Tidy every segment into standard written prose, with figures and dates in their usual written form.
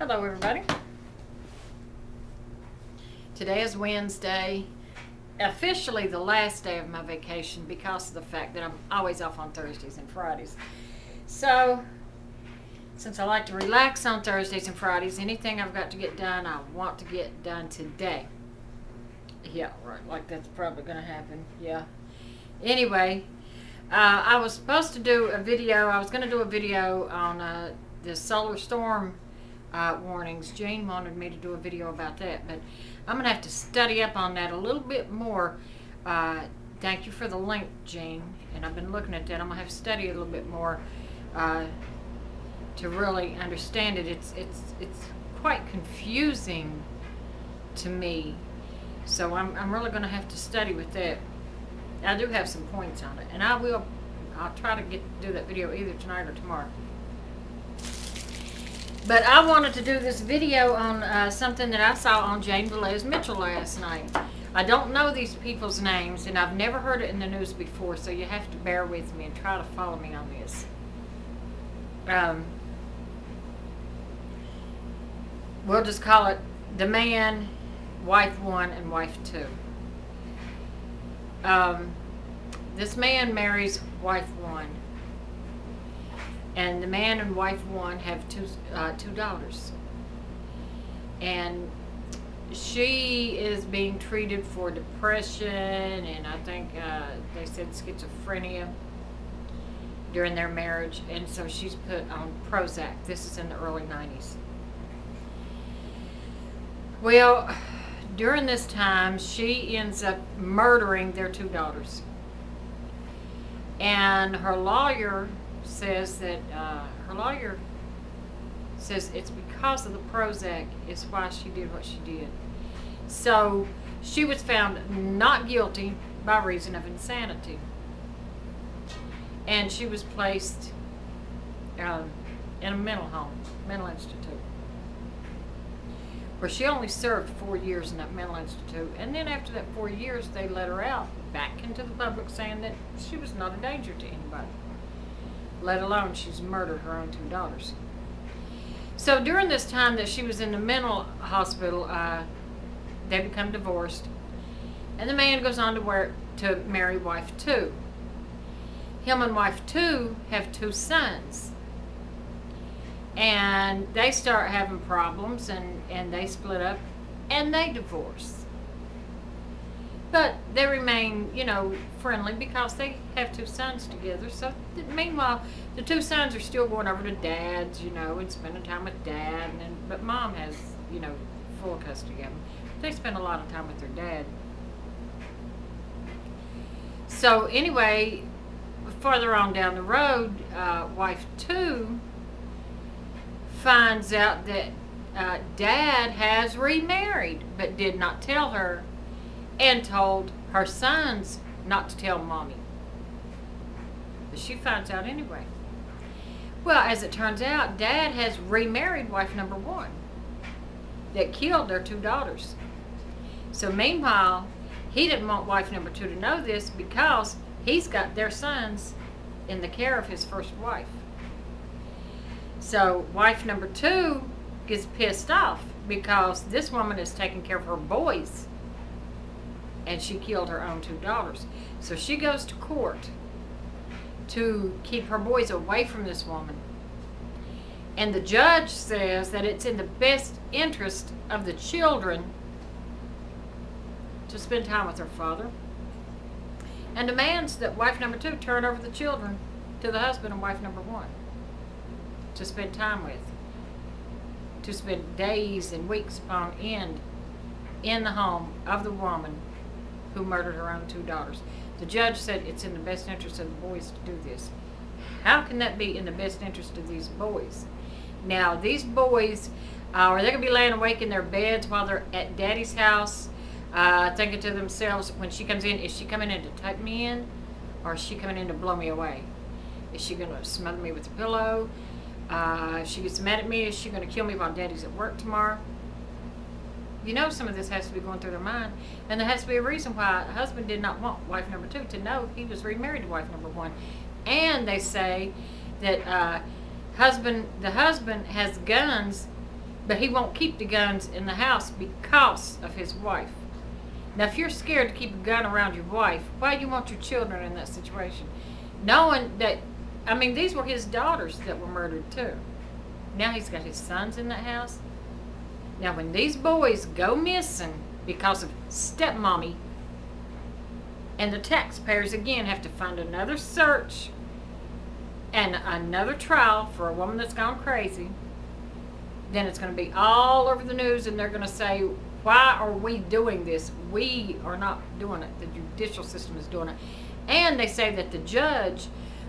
Hello everybody. Today is Wednesday, officially the last day of my vacation because of the fact that I'm always off on Thursdays and Fridays. So, since I like to relax on Thursdays and Fridays, anything I've got to get done, I want to get done today. Yeah, right, like that's probably going to happen, yeah. Anyway, I was supposed to do a video, I was going to do a video on the solar storm warnings. Jane wanted me to do a video about that, but I'm going to have to study up on that a little bit more. Thank you for the link, Jane, and I've been looking at that. I'm going to have to study a little bit more to really understand it. It's quite confusing to me, so I'm really going to have to study with that. I do have some points on it, and I'll try to do that video either tonight or tomorrow. But I wanted to do this video on something that I saw on Jane Velez Mitchell last night. I don't know these people's names, and I've never heard it in the news before, so you have to bear with me and try to follow me on this. We'll just call it the man, wife 1 and wife 2. This man marries wife 1. And the man and wife 1 have two daughters. And she is being treated for depression and I think they said schizophrenia during their marriage. And so she's put on Prozac. This is in the early 90s. Well, during this time, she ends up murdering their 2 daughters. And her lawyer says that it's because of the Prozac is why she did what she did. So she was found not guilty by reason of insanity, and she was placed in a mental institute, where she only served 4 years in that mental institute. And then after that 4 years, they let her out back into the public, saying that she was not a danger to anybody, let alone she's murdered her own 2 daughters. So during this time that she was in the mental hospital, they become divorced, and the man goes on to marry wife 2. Him and wife 2 have 2 sons, and they start having problems, and they split up, and they divorce. But they remain, friendly because they have 2 sons together. So meanwhile, the 2 sons are still going over to dad's, and spending time with dad. But mom has, full custody of them. They spend a lot of time with their dad. So anyway, farther on down the road, wife 2 finds out that dad has remarried, but did not tell her, and told her sons not to tell mommy. But she finds out anyway. Well, as it turns out, dad has remarried wife number 1 that killed their 2 daughters. So meanwhile, he didn't want wife number 2 to know this because he's got their sons in the care of his first wife. So wife number 2 gets pissed off because this woman is taking care of her boys, and she killed her own 2 daughters. So she goes to court to keep her boys away from this woman. And the judge says that it's in the best interest of the children to spend time with their father, and demands that wife number 2 turn over the children to the husband and wife number 1 to spend time with, to spend days and weeks upon end in the home of the woman who murdered her own 2 daughters. The judge said it's in the best interest of the boys to do this. How can that be in the best interest of these boys? Now, these boys, are they going to be laying awake in their beds while they're at daddy's house, thinking to themselves, when she comes in, is she coming in to tuck me in, or is she coming in to blow me away? Is she going to smother me with a pillow? If she gets mad at me, is she going to kill me while daddy's at work tomorrow? Some of this has to be going through their mind. And there has to be a reason why a husband did not want wife number 2 to know he was remarried to wife number 1. And they say that the husband has guns but he won't keep the guns in the house because of his wife. Now, if you're scared to keep a gun around your wife, why do you want your children in that situation? Knowing that, I mean, these were his daughters that were murdered too. Now he's got his sons in that house. Now, when these boys go missing because of stepmommy, and the taxpayers again have to fund another search and another trial for a woman that's gone crazy, then it's going to be all over the news, and they're going to say, why are we doing this? We are not doing it. The judicial system is doing it. And they say that the judge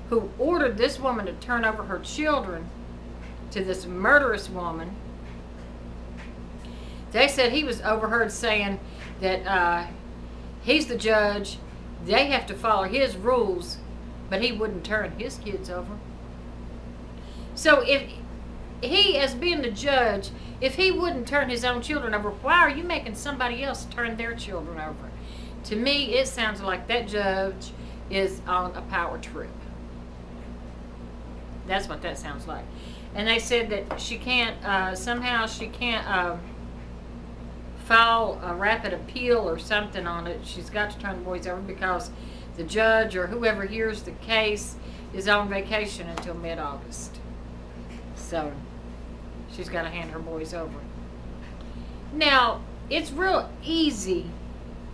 who ordered this woman to turn over her children to this murderous woman, they said he was overheard saying that he's the judge, they have to follow his rules, but he wouldn't turn his kids over. So if he, as being the judge, if he wouldn't turn his own children over, why are you making somebody else turn their children over? To me, it sounds like that judge is on a power trip. That's what that sounds like. And they said that she can't, somehow she can't file a rapid appeal or something on it. She's got to turn the boys over because the judge or whoever hears the case is on vacation until mid-August. So she's got to hand her boys over. Now, it's real easy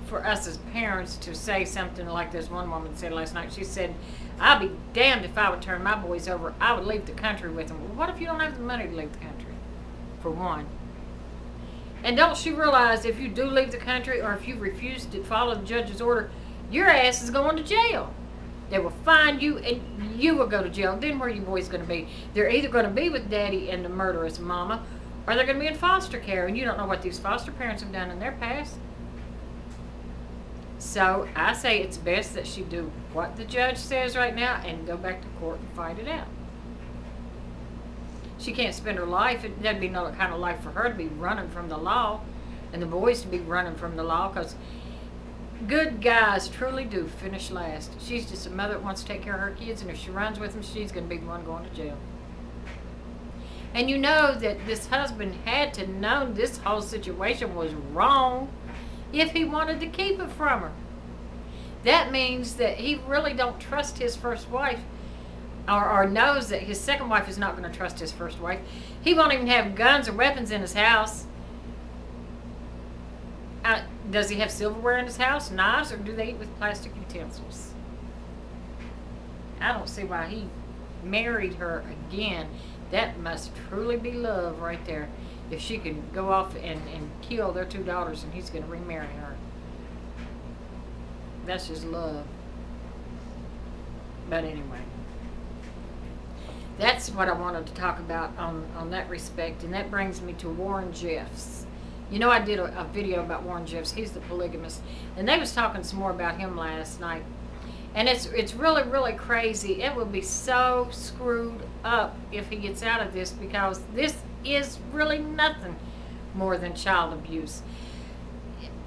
for us as parents to say something like this one woman said last night. She said, I'd be damned if I would turn my boys over. I would leave the country with them. Well, what if you don't have the money to leave the country? For one. And don't she realize if you do leave the country or if you refuse to follow the judge's order, your ass is going to jail. They will find you and you will go to jail. Then where are you boys going to be? They're either going to be with daddy and the murderous mama, or they're going to be in foster care. And you don't know what these foster parents have done in their past. So I say it's best that she do what the judge says right now and go back to court and fight it out. She can't spend her life, there'd be no kind of life for her to be running from the law and the boys to be running from the law, because good guys truly do finish last. She's just a mother that wants to take care of her kids, and if she runs with them, she's going to be the one going to jail. And you know that this husband had to know this whole situation was wrong if he wanted to keep it from her. That means that he really don't trust his first wife, or knows that his second wife is not going to trust his first wife. He won't even have guns or weapons in his house. Does he have silverware in his house, knives, or do they eat with plastic utensils? I don't see why he married her again. That must truly be love right there. If she could go off and kill their two daughters and he's going to remarry her. That's just love. But anyway. That's what I wanted to talk about on that respect. And that brings me to Warren Jeffs. You know, I did a video about Warren Jeffs. He's the polygamist. And they was talking some more about him last night. And it's really, really crazy. It will be so screwed up if he gets out of this, because this is really nothing more than child abuse.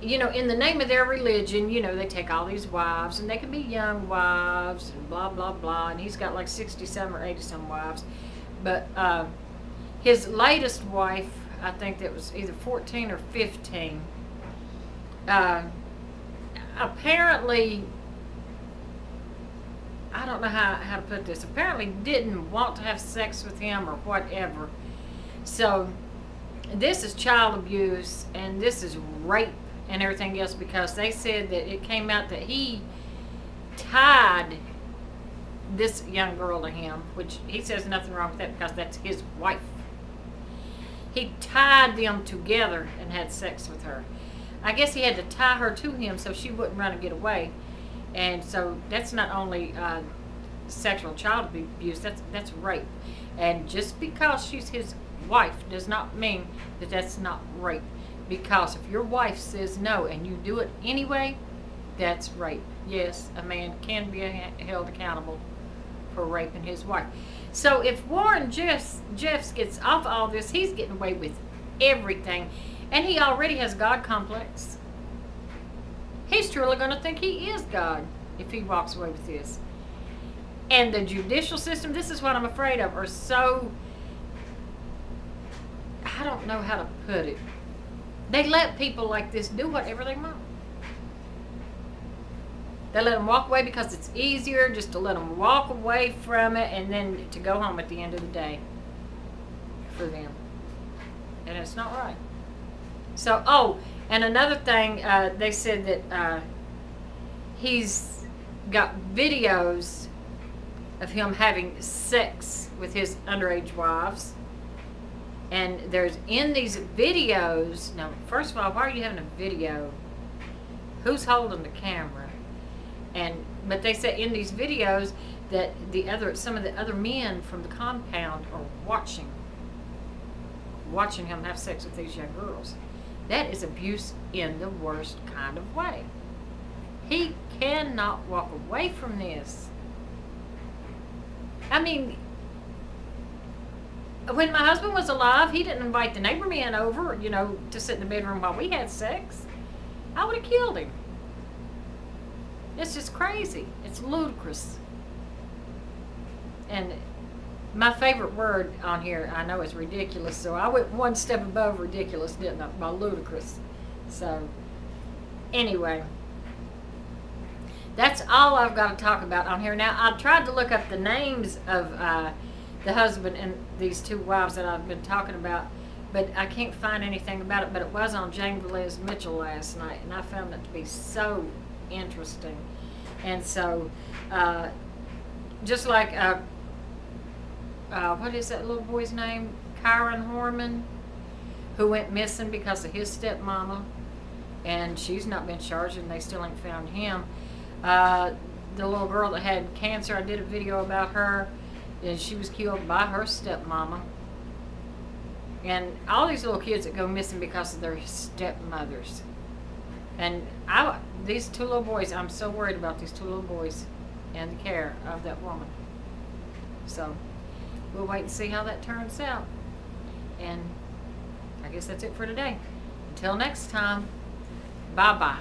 You know, in the name of their religion, you know, they take all these wives, and they can be young wives, and blah, blah, blah. And he's got like 60-some or 80-some wives. But his latest wife, I think that was either 14 or 15, apparently, I don't know how to put this, apparently didn't want to have sex with him or whatever. So this is child abuse, and this is rape and everything else, because they said that it came out that he tied this young girl to him, which he says nothing wrong with that because that's his wife. He tied them together and had sex with her. I guess he had to tie her to him so she wouldn't run and get away. And so that's not only sexual child abuse, that's rape. And just because she's his wife does not mean that that's not rape. Because if your wife says no and you do it anyway, that's rape. Yes, a man can be held accountable for raping his wife. So if Warren Jeffs gets off all this, he's getting away with everything. And he already has God complex. He's truly going to think he is God if he walks away with this. And the judicial system, this is what I'm afraid of, are so, I don't know how to put it. They let people like this do whatever they want. They let them walk away because it's easier just to let them walk away from it and then to go home at the end of the day for them. And it's not right. So, oh, and another thing, they said that he's got videos of him having sex with his underage wives. And there's in these videos, now, first of all, why are you having a video? Who's holding the camera? But they say in these videos that some of the other men from the compound are watching him have sex with these young girls. That is abuse in the worst kind of way. He cannot walk away from this. I mean, when my husband was alive, he didn't invite the neighbor men over, to sit in the bedroom while we had sex. I would have killed him. It's just crazy. It's ludicrous. And my favorite word on here, I know, is ridiculous, so I went one step above ridiculous, didn't I? By ludicrous. So, anyway, that's all I've got to talk about on here. Now, I tried to look up the names of the husband and these two wives that I've been talking about, but I can't find anything about it. But it was on Jane Velez Mitchell last night, and I found it to be so interesting. And so, just like what is that little boy's name? Kyron Horman, who went missing because of his stepmama, and she's not been charged, and they still ain't found him. The little girl that had cancer, I did a video about her, and she was killed by her stepmama. And all these little kids that go missing because of their stepmothers. And these two little boys, I'm so worried about these two little boys and the care of that woman. So, we'll wait and see how that turns out. And I guess that's it for today. Until next time, bye-bye.